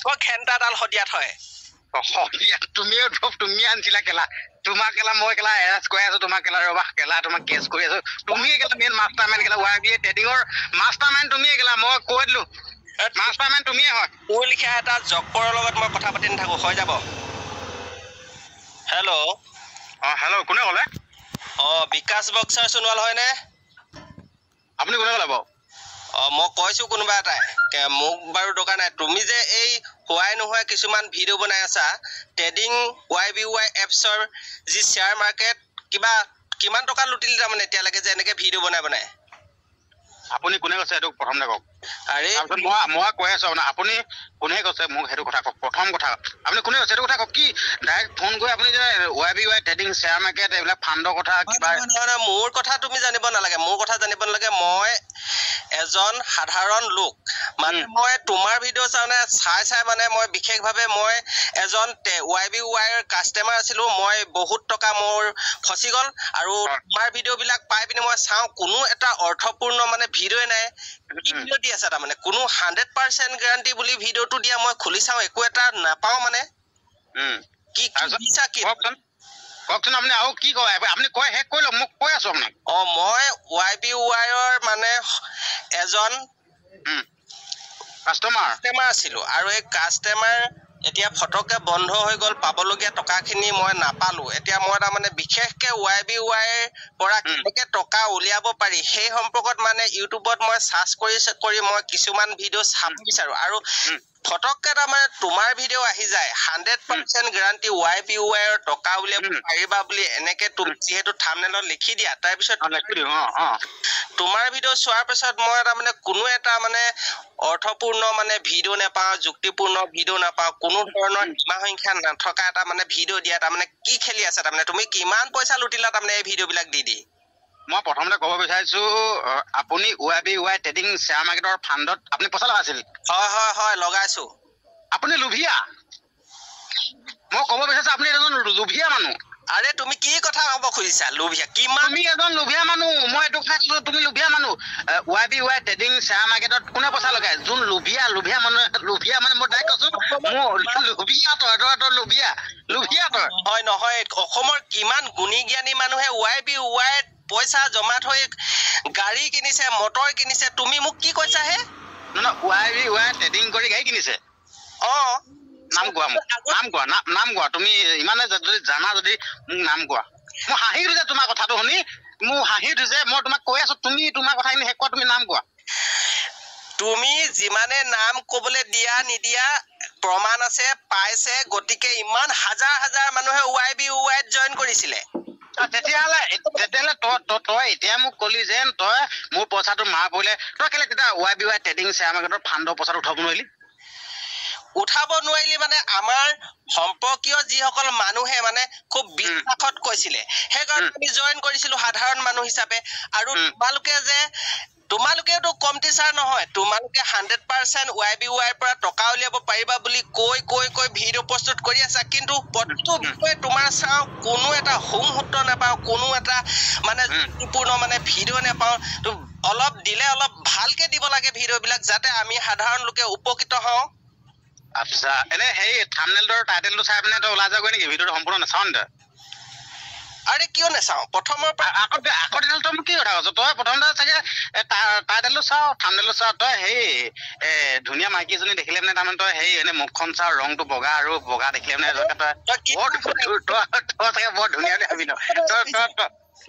ও ঘেন্টাডাল হদিয়াত হয় তুমি আনছিলা কেলা তোমাক কেলা মই কেলা এৰেষ্ট কৰি আছো তোমাক কেলা ৰবা কেলা তোমাক কেছ কৰি আছো তুমিয়ে কেলা মেইন মাষ্টাৰমাইণ্ড কেলা YBA ট্ৰেডিঙৰ মাষ্টাৰমাইণ্ড তুমিয়ে কেলা মই কৈ দিলো মাষ্টাৰমাইণ্ড তুমিয়ে হয় মোৰ লিখা এটা জকৰৰ লগত মই কথা পাতি নাথাকো হৈ যাব হেল্ল' হেল্ল' কোনে ক'লে বিকাশ বক্সাৰ সোণোৱাল হয়নে আপুনি কোনে ক'লে বাৰু মই কৈছো কোনোবা এটাই মোক বাৰু দৰকাৰ নাই তুমি যে এই হোৱাই নোহোৱা কিছুমান ভিডিঅ' বনাই আছা ট্ৰেডিং YBY এপছৰ যি শ্বেয়াৰ মাৰ্কেট কিমান টকা লুটিলি তাৰমানে এতিয়ালৈকে যে এনেকে ভিডিঅ' বনাই আপুনি কোনে কৈছে এইটো প্ৰথমতে কওক আৰে মই কৈ আছো আপুনি কোনে কৈছে মোক সেইটো কথা কওক প্ৰথম কথা আপুনি কোনে কৈছে সেইটো কথা কওক কি ডাইৰেক্ট ফোন কৰি আপুনি যে YBY ট্ৰেডিং শ্বেয়াৰ মাৰ্কেট এইবিলাক ফাণ্ডৰ কথা কিবা মোৰ কথা তুমি জানিব নালাগে মোৰ কথা জানিব নালাগে মই এজন সাধাৰণ লোক মানে মই তোমাৰ ভিডিঅ' চাই মানে মই বিশেষভাৱে মই এজন YBY ৰ কাষ্টমাৰ আছিলো মই বহুত টকা মোৰ ফচি গ'ল আৰু তোমাৰ ভিডিঅ' বিলাক পাই পিনে মই চাওঁ কোনো এটা অৰ্থপূৰ্ণ মানে ভিডিঅ'ই নাই কি ভিডিঅ' দি আছে তাৰমানে কোনো 100% গ্যাৰান্টি বুলি ভিডিঅ'টো দিয়া মই খুলি চাওঁ একো এটা নাপাওঁ মানে কি দিছা কি কওকচোন আপুনি আৰু কি কয় আপুনি কয় শেষ কৰি লওক মোক কৈ আছো আপোনাক মই YBY ৰ মানে এজন কাষ্টমাৰ আছিলো আৰু এই কাষ্টমাৰ এতিয়া ফটককে বন্ধ হৈ গ'ল পাবলগীয়া টকাখিনি মই নাপালো এতিয়া মই তাৰমানে বিশেষকে YBY পৰা কেনেকে টকা উলিয়াব পাৰি সেই সম্পৰ্কত মানে ইউটিউবত মই সাৰ্চ কৰি মই কিছুমান ভিডিঅ' চাব বিচাৰো আৰু ফটককে তাৰমানে তোমাৰ ভিডিঅ' আহি যায় 100% গ্যাৰান্টি YBY ৰ টকা উলিয়াব পাৰিবা বুলি এনেকে তুমি যিহেতু থাম্বনেলত লিখি দিয়া তাৰপিছত তোমাৰ ভিডিঅ' চোৱাৰ পিছত মই তাৰমানে কোনো এটা মানে অৰ্থপূৰ্ণ মানে ভিডিঅ' নাপাওঁ যুক্তিপূৰ্ণ ভিডিঅ' নাপাওঁ কোনো ধৰণৰ সীমা সংখ্যা নথকা এটা মানে ভিডিঅ' দিয়া তাৰমানে কি খেলি আছে তাৰমানে তুমি কিমান পইচা লুটিলা তাৰমানে এই ভিডিঅ' বিলাক দি মই প্ৰথমতে ক'ব বিচাৰিছো আপুনি YBY ট্ৰেডিং শ্বেয়াৰ মাৰ্কেটৰ ফাণ্ডত আপুনি পইচা লগাইছিল হয় লগাইছো আপুনি লুভিয়া মই ক'ব বিচাৰিছো আপুনি এজন লুভিয়া মানুহ আৰে তুমি কি কথা ক'ব খুজিছা লুভিয়া কিমান তুমি এজন লুভিয়া মানুহ মই এইটো কৈছো তুমি লুভিয়া মানুহ YBY ট্ৰেডিং শ্বেয়াৰ মাৰ্কেটত কোনে পইচা লগায় যোন লুভিয়া মানুহ লুভিয়া মানে মই ডাইৰেক্ট কৈছো মোৰ লুভিয়া তই লুভিয়া তই নহয় অসমৰ কিমান গুণী জ্ঞানী মানুহে YBY পইচা জমা থৈ গাড়ী কিনিছে মটৰ কিনিছে তুমি মোক কি কৈছা হে YBY ট্ৰেডিং কৰি গাড়ী কিনিছে নাম কোৱা তুমি ইমানে যদি জানা যদি মোক নাম কোৱা মোৰ হাঁহি উঠিছে তোমাৰ কথাটো শুনি মোৰ হাঁহি উঠিছে মই তোমাক কৈ আছো তুমি তোমাৰ কথাখিনি শেষ কোৱা তুমি নাম কোৱা তুমি যিমানে নাম কবলৈ দিয়া নিদিয়া প্ৰমাণ আছে পাইছে গতিকে ইমান হাজাৰ মানুহে YBY জইন কৰিছিলে তেতিয়াহ'লে তই এতিয়া মোক কলি যেন তই মোৰ পইচাটো মাৰ পৰিলে তই কেলে তেতিয়া YBY ট্ৰেডিং শ্বেয়াৰ মাৰ্কেটৰ ফাণ্ডৰ পইচাটো উঠাব নোৱাৰিলি মানে আমাৰ সম্পৰ্কীয় যিসকল মানুহে মানে খুব বিশ্বাসত কৈছিলে সেইকাৰণে আমি জইন কৰিছিলো সাধাৰণ মানুহ হিচাপে আৰু তোমালোকেতো কম্পিটিচাৰ নহয় তোমালোকে 100% YBY পৰা টকা উলিয়াব পাৰিবা বুলি কৈ ভিডিঅ' প্ৰস্তুত কৰি আছা কিন্তু প্ৰতিটো বিষয়ে তোমাৰ চাওঁ কোনো এটা সূত্ৰ নাপাওঁ কোনো এটা মানে যুক্তিপূৰ্ণ মানে ভিডিঅ' নাপাওঁ অলপ দিলে অলপ ভালকে দিব লাগে ভিডিঅ' বিলাক যাতে আমি সাধাৰণ লোকে উপকৃত হওঁ আচ্ছা এনে সেই থাম্বনেলটোৰ টাইটেলটো চাই পিনে তই ওলাই যাবগৈ নেকি ভিডিঅ'টো সম্পূৰ্ণ নাচাওঁ নে আৰে কিয় নাচাওঁ প্ৰথমৰ পৰা আগৰ দিনত তই মোক কি কথা কৈছ তই প্ৰথমতে চাগে টাইটেলটো চাওঁ থাম্বনেলটো চাওঁ তই সেই ধুনীয়া মাইকী এজনী দেখিলে মানে তাৰমানে তই সেই এনে মুখখন চাওঁ ৰংটো বগা আৰু বগা দেখিলে মানে তই চাগে বৰ ধুনীয়া বুলি ভাবি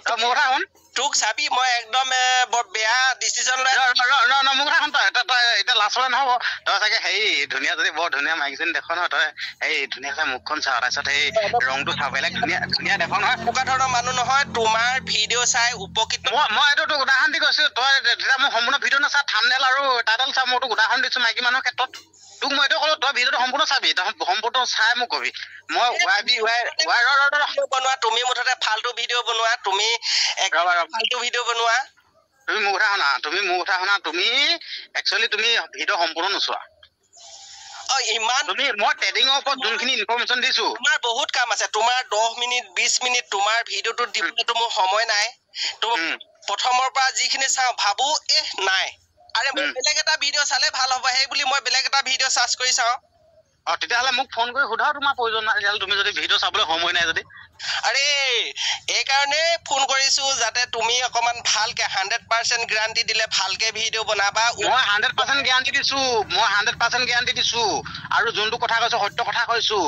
তই মোৰ কথা শুন তোক চাবি মই একদম বৰ বেয়া ডিচিজন লৈ মোৰ কথা শুন তই এতিয়া লাষ্টলৈ নহ'ব তই চাগে হেৰি ধুনীয়া যদি বৰ ধুনীয়া মাইকীজনী দেখো নহয় তই সেই ধুনীয়াকৈ মুখখন চাওঁ তাৰপিছত সেই ৰংটো চাওঁ বেলেগ ধুনীয়া দেখো নহয় এনেকুৱা ধৰণৰ মানুহ নহয় তোমাৰ ভিডিঅ' চাই উপকৃত মই এইটো তোক উদাহৰণ দি কৈছো তই তেতিয়া মোৰ সম্পূৰ্ণ ভিডিঅ' নাচা থাম্বনেল আৰু টাইটেল চা মই তোক উদাহৰণ দিছো মাইকী মানুহৰ ক্ষেত্ৰত তোক মই এইটো ক'লো তই ভিডিঅ'টো সম্পূৰ্ণ চাবি তই সম্পূৰ্ণ চাই মোক কবি মই YBY বনোৱা তুমি মুঠতে ফাল্টু ভিডিঅ' বনোৱা তুমি ফাল্টু ভিডিঅ' বনোৱা তুমি মোৰ কথা শুনা তুমি একচুৱেলি তুমি ভিডিঅ' সম্পূৰ্ণ নোচোৱা মই ট্ৰেডিঙৰ ওপৰত যোনখিনি ইনফৰমেশ্যন দিছো তোমাৰ বহুত কাম আছে তোমাৰ 10 মিনিট 20 মিনিট তোমাৰ ভিডিঅ'টো দিবলৈতো মোৰ সময় নাই প্ৰথমৰ পৰা যিখিনি চাওঁ ভাবো নাই আৰে বেলেগ এটা ভিডিঅ' চালে ভাল হ'ব সেই বুলি মই বেলেগ এটা ভিডিঅ' চাৰ্চ কৰি চাওঁ তেতিয়াহ'লে মোক ফোন কৰি সোধাও তোমাৰ প্ৰয়োজন নাই তেতিয়াহ'লে তুমি যদি ভিডিঅ' চাবলৈ সময় নাই যদি আৰে এই কাৰণে ফোন কৰিছো যাতে তুমি অকমান ভালকে 100% গ্যাৰান্টি দিলে ভালকে ভিডিঅ' বনাবা মই 100% গ্যাৰান্টি দিছো মই 100% গ্যাৰান্টি দিছো আৰু যোনটো কথা কৈছো সত্য কথা কৈছো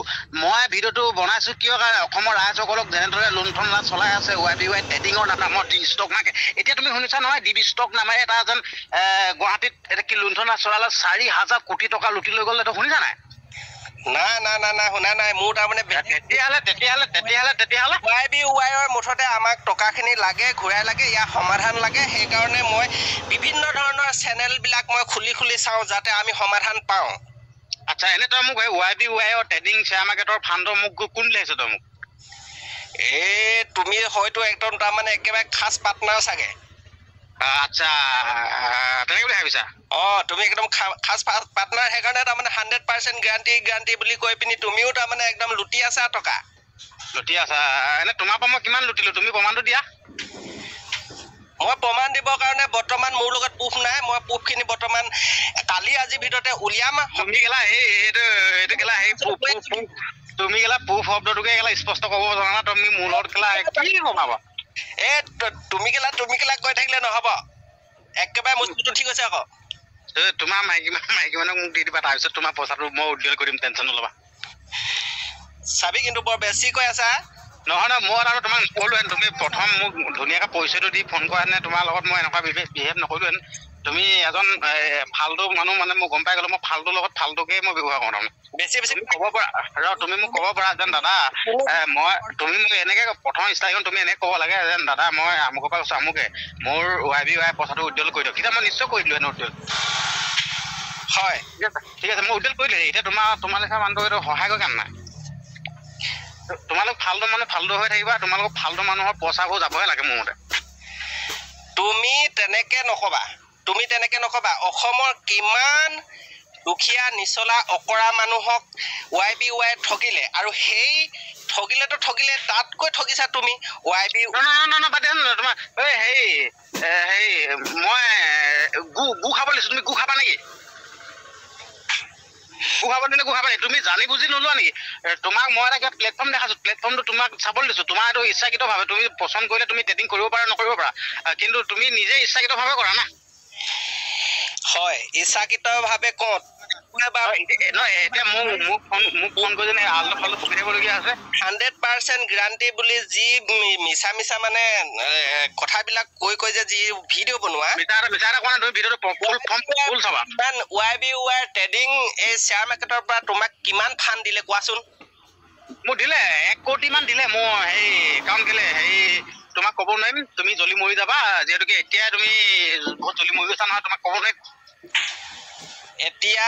মই ভিডিঅ'টো বনাইছো কিয় কাৰণে অসমৰ ৰাইজসকলক যেনেদৰে লুণ্ঠন ৰাজ চলাই আছে YBY ট্ৰেডিঙৰ নামত ডি ষ্টক মাৰ্কেট এতিয়া তুমি শুনিছা নহয় ডি ষ্টক নামেৰে এটা যেন গুৱাহাটীত এটা কি লুণ্ঠন ৰাজ চলালে 4,000 কোটি টকা লুটি লৈ গ'ল এইটো শুনিছা নাই না শুনা নাই মোৰ তাৰমানে তেতিয়াহ'লে YBYৰ মুঠতে আমাক টকাখিনি লাগে ঘূৰাই লাগে ইয়াৰ সমাধান লাগে সেইকাৰণে মই বিভিন্ন ধৰণৰ চেনেলবিলাক মই খুলি চাওঁ যাতে আমি সমাধান পাওঁ আচ্ছা এনে তই মোক YBYৰ ট্ৰেডিং শ্বেয়াৰ মাৰ্কেটৰ ফাণ্ডৰ মোক কোন দিছে তই মোক তুমি হয়তো একদম তাৰমানে একেবাৰে খাস পাৰ্টনাৰ চাগে আচ্ছা তেনেকে বুলি ভাবিছা তুমি একদম খাস পাৰ্টনাৰ সেইকাৰণে তাৰমানে 100% গ্যাৰান্টি বুলি কৈ পিনি তুমিও তাৰমানে একদম লুটি আছা টকা লুটি আছা এনে তোমাৰ পৰা মই কিমান লুটিলো তুমি প্ৰমাণটো দিয়া মই প্ৰমাণ দিবৰ কাৰণে বৰ্তমান মোৰ লগত প্ৰুফ নাই মই প্ৰুফখিনি বৰ্তমান কালি আজিৰ ভিতৰতে উলিয়াম তুমি গেলা এইটো গেলা তুমি গেলা প্ৰুফ শব্দটোকে গেলা স্পষ্ট ক'ব জানা না তুমি মোৰ লগত গেলা কি কমাবা তুমি কেলা কৈ থাকিলে নহব একেবাৰে মুস্তুটো ঠিক আছে আকৌ তোমাৰ মাইকী মানুহক মোক দি দিবা তাৰপিছত তোমাৰ পইচাটো মই উদ্ধাৰ কৰিম টেনশ্যন নল'বা চাবি কিন্তু বৰ বেছি কৈ আছা নহয় মই আৰু তোমাক নকলোহেঁতেন তুমি প্ৰথম মোক ধুনীয়াকৈ পইচাটো দি ফোন কৰাহেঁতেন তোমাৰ লগত মই এনেকুৱা বিহেভ নকৰিলোহেঁতেন তুমি এজন ফাল্টু মানুহ মানে মই গম পাই গ'লো মই ফাল্টুৰ লগত ফাল্টুকে মই ব্যৱহাৰ কৰোঁ তাৰমানে বেছি ক'ব পাৰা তুমি মোক ক'ব পাৰা যেন দাদা তুমি মোক এনেকৈ প্ৰথম ষ্টাৰ্টিঙত তুমি এনেকৈ ক'ব লাগে যেন দাদা মই আমুকৰ পৰা কৈছোঁ আমুকে মোৰ YBY পইচাটো উজ্জ্বল কৰি দিয়ক তেতিয়া মই নিশ্চয় কৰি দিলোঁ হেনো উজ্জ্বল হয় ঠিক আছে মই উজ্জ্বল কৰি দিলোঁ এতিয়া তোমালোকে মানুহটো এইটো সহায় কৰি কাম নাই তোমালোক ফাল্টু মানুহ ফাল্টু হৈ থাকিবা তোমালোক ফাল্টু মানুহৰ পইচাবোৰ যাবহে লাগে মোৰ মতে তুমি তেনেকে নকবা অসমৰ কিমান দুখীয়া নিচলা অকৰা মানুহক YBY ঠগিলে আৰু সেই ঠগিলে তাতকৈ ঠগিছা তুমি YBY তোমাৰ মই গু খাব লৈছো তুমি গু খাবা নেকি তুমি জানি বুজি নোলোৱা নেকি তোমাক মই এটা প্লেটফৰ্ম দেখাইছো প্লেটফৰ্মটো তোমাক চাবলৈ দিছো তোমাৰ এইটো ইচ্ছাকৃতভাৱে তুমি পচন্দ কৰিলে তুমি ট্ৰেডিং কৰিব পাৰা নকৰিব পাৰা কিন্তু তুমি নিজে ইচ্ছাকৃতভাৱে কৰা না হয় ইচ্ছাকৃতভাৱে কওঁ এতিয়া মোক ফোন কৰি যেনে আল্টো ফাল্টো বকি থাকিবলগীয়া আছে 100% গ্যাৰান্টি বুলি যি মিছা মানে কথাবিলাক কৈ যে যি ভিডিঅ' বনোৱা মিছা কোৱা তুমি ভিডিঅ'টো ফুল চাবা YBY ট্ৰেডিং এই শ্বেয়াৰ মাৰ্কেটৰ পৰা তোমাক কিমান ফাণ্ড দিলে কোৱাচোন মোক দিলে 1 কোটি মান দিলে মই কাৰণ কেলে তোমাক ক'ব নোৱাৰিম তুমি জলি মৰি যাবা যিহেতুকে এতিয়া তুমি বহুত জলি মৰি গৈছা নহয় তোমাক ক'ব নোৱাৰিম এতিয়া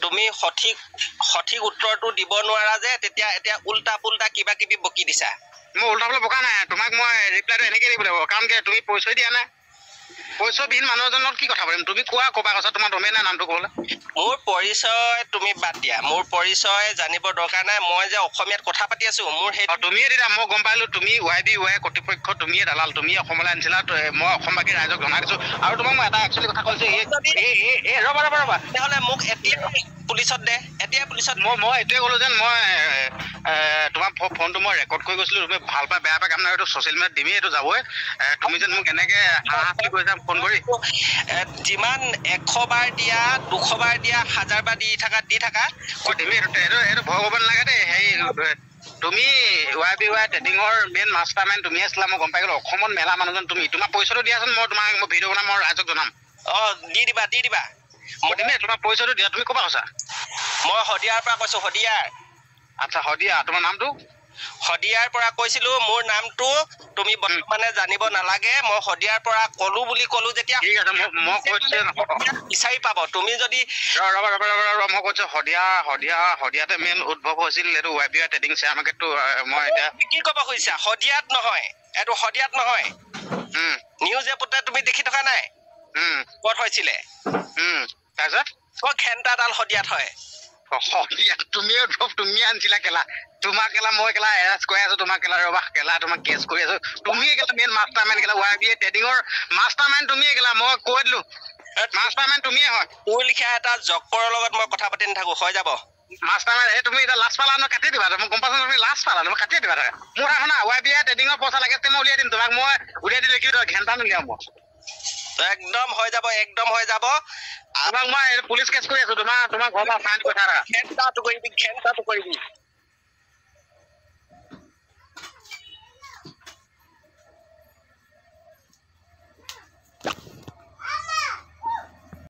তুমি সঠিক উত্তৰটো দিব নোৱাৰা যে তেতিয়া এতিয়া উল্টা পুল্টা কিবা কিবি বকি দিছা মই উল্টা পুল্টা বকা নাই তোমাক মই ৰিপ্লাইটো এনেকৈ দিব লাগিব কাৰণ কি তুমি পইচা দিয়া নাই পইচাবিহীন মানুহ এজনৰ কি কথা পাতিম তুমি কোৱা ক'বা কথা তোমাৰ দমে নাই নামটো ক'বলৈ মোৰ পৰিচয় তুমি বাদ দিয়া মোৰ পৰিচয় জানিব দৰকাৰ নাই মই যে অসমীয়াত কথা পাতি আছো মোৰ সেই তুমিয়ে দিলা মই গম পাইলো তুমি YBY কৰ্তৃপক্ষ তুমিয়ে দালাল তুমি অসমলৈ আনিছিলা মই অসমবাসী ৰাইজক জনাই দিছো আৰু তোমাক মই এটা একচুৱেলি কথা কৈছো ৰবা তেতিয়াহ'লে মোক এতিয়া পুলিচত দে এতিয়া পুলিচত মই এইটোৱে ক'লো যেন মই তোমাৰ ফোনটো মই ৰেকৰ্ড কৰি গৈছিলো তুমি ভাল পাই বেয়া পাই কাম নাই এইটো ছ'চিয়েল মিডিয়াত দিমেই এইটো যাবই তুমি যেন মোক এনেকৈ কৈছা ফোন কৰি যিমান 100 বাৰ দিয়া 200 বাৰ দিয়া 1000 বাৰ দি থাকা এইটো ভয় কৰিব নালাগে দেই তুমি YBY ট্ৰেডিঙৰ মেইন মাষ্টাৰ মাইণ্ড তুমি আছিলা মই গম পাই গ'লো অসমত মেলা মানুহজন তুমি তোমাৰ পইচাটো দিয়াচোন মই তোমাক ভিডিঅ' বনাম মই ৰাইজক জনাম দি দিবা তোমাৰ পইচাটো দিয়া তুমি ক'বা কৈছা মই শদিয়াৰ পৰা কৈছো শদিয়াৰ আচ্ছা শদিয়া তোমাৰ নামটো শদিয়াৰ পৰা কৈছিলো মোৰ নামটো তুমি বৰ্তমানে জানিব নালাগে মই শদিয়াৰ পৰা ক'লো যেতিয়া ঠিক আছে মই কৈছো বিচাৰি পাব তুমি যদি মই কৈছো শদিয়াতে মেইন উদ্ভৱ হৈছিল এইটো YBY ট্ৰেডিং শ্বেয়াৰ মাৰ্কেটটো মই এতিয়া কি ক'ব খুজিছা শদিয়াত নহয় নিউজ এপতে তুমি দেখি থকা নাই ক'ত হৈছিলে তাৰপিছত ক'ত ঘেণ্টাডাল শদিয়াত হয় তুমি আনিছিলা কেলা তোমাক কেলা মই কেলা এৰেষ্ট কৰি আছো তোমাক কেলা ৰবা কেলা তোমাক কেছ কৰি আছো তুমিয়ে কেলা মেইন মাষ্টাৰ মাইণ্ড কেলা YBY ট্ৰেডিঙৰ মাষ্টাৰ মাইণ্ড তুমিয়ে কেলা মই কৈ দিলো মাষ্টাৰ মাইণ্ড তুমিয়ে হয় মোৰ লিখা এটা জকৰৰ লগত মই কথা পাতি নাথাকো হৈ যাব মাষ্টাৰ এই তুমি এতিয়া লাজ পালা ন কাটি দিবা মই গম পাইছো তুমি লাজ পালা মই কাটি দিবা মোৰ শুনা YBI ট্ৰেডিঙৰ পইচা লাগে মই উলিয়াই দিম তোমাক মই উলিয়াই দিলে কি ঘেণ্টা নুলিয়াম মই একদম হৈ যাব তোমাক মই পুলিচ কেছ কৰি আছো তোমাৰ ঘৰৰ পৰা ফাইন কৰি থাকা ঘেণ্টাটো কৰিবি